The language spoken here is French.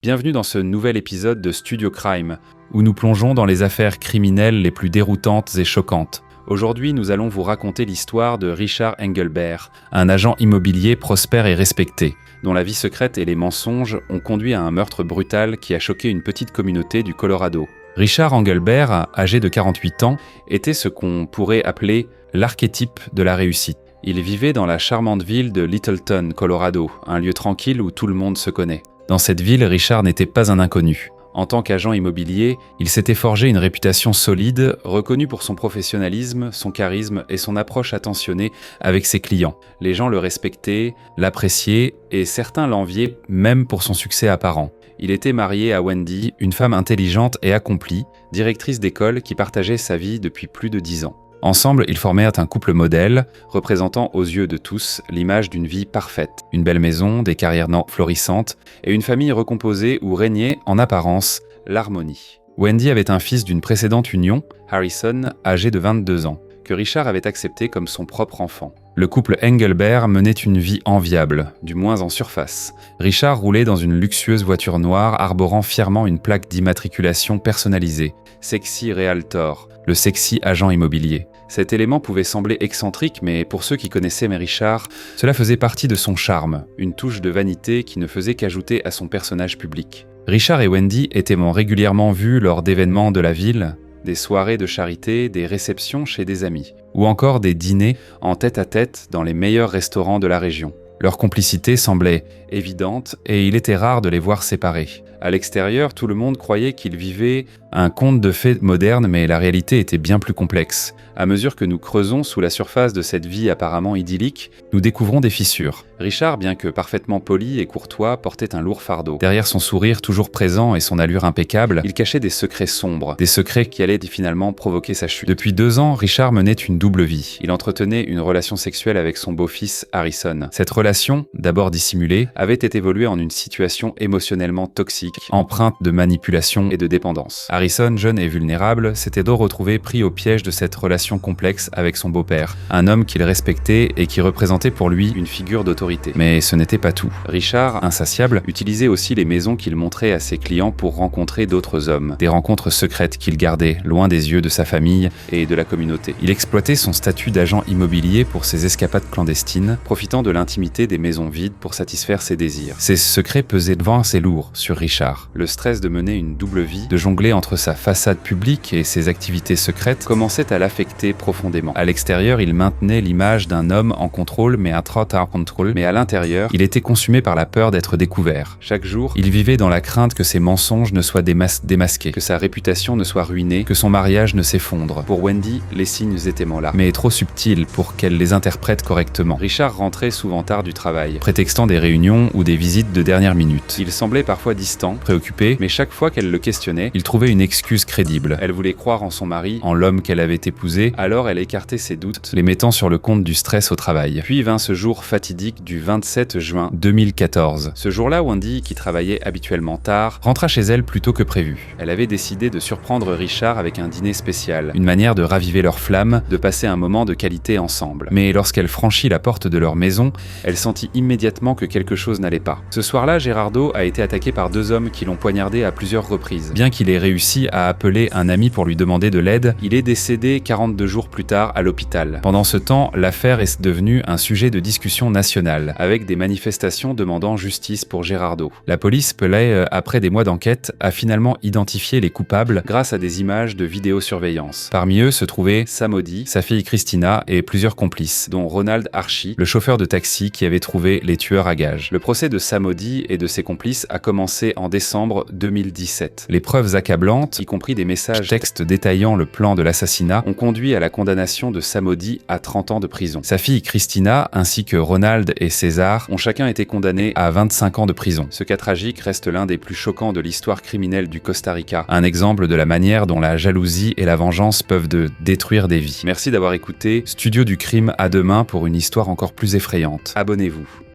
Bienvenue dans ce nouvel épisode de Studio Crime, où nous plongeons dans les affaires criminelles les plus déroutantes et choquantes. Aujourd'hui, nous allons vous raconter l'histoire de Richard Engelbert, un agent immobilier prospère et respecté, dont la vie secrète et les mensonges ont conduit à un meurtre brutal qui a choqué une petite communauté du Colorado. Richard Engelbert, âgé de 48 ans, était ce qu'on pourrait appeler l'archétype de la réussite. Il vivait dans la charmante ville de Littleton, Colorado, un lieu tranquille où tout le monde se connaît. Dans cette ville, Richard n'était pas un inconnu. En tant qu'agent immobilier, il s'était forgé une réputation solide, reconnue pour son professionnalisme, son charisme et son approche attentionnée avec ses clients. Les gens le respectaient, l'appréciaient et certains l'enviaient même pour son succès apparent. Il était marié à Wendy, une femme intelligente et accomplie, directrice d'école qui partageait sa vie depuis plus de 10 ans. Ensemble, ils formèrent un couple modèle, représentant aux yeux de tous l'image d'une vie parfaite. Une belle maison, des carrières florissantes et une famille recomposée où régnait, en apparence, l'harmonie. Wendy avait un fils d'une précédente union, Harrison, âgé de 22 ans, que Richard avait accepté comme son propre enfant. Le couple Engelbert menait une vie enviable, du moins en surface. Richard roulait dans une luxueuse voiture noire arborant fièrement une plaque d'immatriculation personnalisée, Sexy Realtor, le sexy agent immobilier. Cet élément pouvait sembler excentrique, mais pour ceux qui connaissaient Richard, cela faisait partie de son charme, une touche de vanité qui ne faisait qu'ajouter à son personnage public. Richard et Wendy étaient régulièrement vus lors d'événements de la ville, des soirées de charité, des réceptions chez des amis, ou encore des dîners en tête-à-tête dans les meilleurs restaurants de la région. Leur complicité semblait évidente et il était rare de les voir séparés. À l'extérieur, tout le monde croyait qu'ils vivaient un conte de fées moderne, mais la réalité était bien plus complexe. À mesure que nous creusons sous la surface de cette vie apparemment idyllique, nous découvrons des fissures. Richard, bien que parfaitement poli et courtois, portait un lourd fardeau. Derrière son sourire toujours présent et son allure impeccable, il cachait des secrets sombres, des secrets qui allaient finalement provoquer sa chute. Depuis 2 ans, Richard menait une double vie. Il entretenait une relation sexuelle avec son beau-fils Harrison. Cette relation, d'abord dissimulée, avait évolué en une situation émotionnellement toxique, empreinte de manipulation et de dépendance. Harrison, jeune et vulnérable, s'était donc retrouvé pris au piège de cette relation complexe avec son beau-père, un homme qu'il respectait et qui représentait pour lui une figure d'autorité. Mais ce n'était pas tout. Richard, insatiable, utilisait aussi les maisons qu'il montrait à ses clients pour rencontrer d'autres hommes, des rencontres secrètes qu'il gardait loin des yeux de sa famille et de la communauté. Il exploitait son statut d'agent immobilier pour ses escapades clandestines, profitant de l'intimité des maisons vides pour satisfaire ses désirs. Ces secrets pesaient devant assez lourd sur Richard. Le stress de mener une double vie, de jongler entre sa façade publique et ses activités secrètes, commençait à l'affecter profondément. À l'extérieur, il maintenait l'image d'un homme en contrôle, mais à l'intérieur, il était consumé par la peur d'être découvert. Chaque jour, il vivait dans la crainte que ses mensonges ne soient démasqués, que sa réputation ne soit ruinée, que son mariage ne s'effondre. Pour Wendy, les signes étaient là, mais trop subtils pour qu'elle les interprète correctement. Richard rentrait souvent tard du travail, prétextant des réunions ou des visites de dernière minute. Il semblait parfois distant, préoccupé, mais chaque fois qu'elle le questionnait, il trouvait une excuse crédible. Elle voulait croire en son mari, en l'homme qu'elle avait épousé, alors elle écartait ses doutes, les mettant sur le compte du stress au travail. Puis vint ce jour fatidique du 27 juin 2014. Ce jour-là, Wendy, qui travaillait habituellement tard, rentra chez elle plus tôt que prévu. Elle avait décidé de surprendre Richard avec un dîner spécial, une manière de raviver leur flamme, de passer un moment de qualité ensemble. Mais lorsqu'elle franchit la porte de leur maison, elle sentit immédiatement que quelque chose n'allait pas. Ce soir-là, Gerardo a été attaqué par 2 hommes qui l'ont poignardé à plusieurs reprises. Bien qu'il ait réussi à appeler un ami pour lui demander de l'aide, il est décédé 42 jours plus tard à l'hôpital. Pendant ce temps, l'affaire est devenue un sujet de discussion nationale, avec des manifestations demandant justice pour Gerardo. La police pelait, après des mois d'enquête, a finalement identifié les coupables grâce à des images de vidéosurveillance. Parmi eux se trouvaient Samody, sa fille Christina et plusieurs complices, dont Ronald Archie, le chauffeur de taxi qui avait trouvé les tueurs à gages. Le procès de Samody et de ses complices a commencé en décembre 2017. Les preuves accablantes, y compris des messages textes détaillant le plan de l'assassinat, ont conduit à la condamnation de Samody à 30 ans de prison. Sa fille Christina, ainsi que Ronald et César, ont chacun été condamnés à 25 ans de prison. Ce cas tragique reste l'un des plus choquants de l'histoire criminelle du Costa Rica, un exemple de la manière dont la jalousie et la vengeance peuvent détruire des vies. Merci d'avoir écouté Studio du Crime, à demain pour une histoire encore plus effrayante. Abonnez-vous.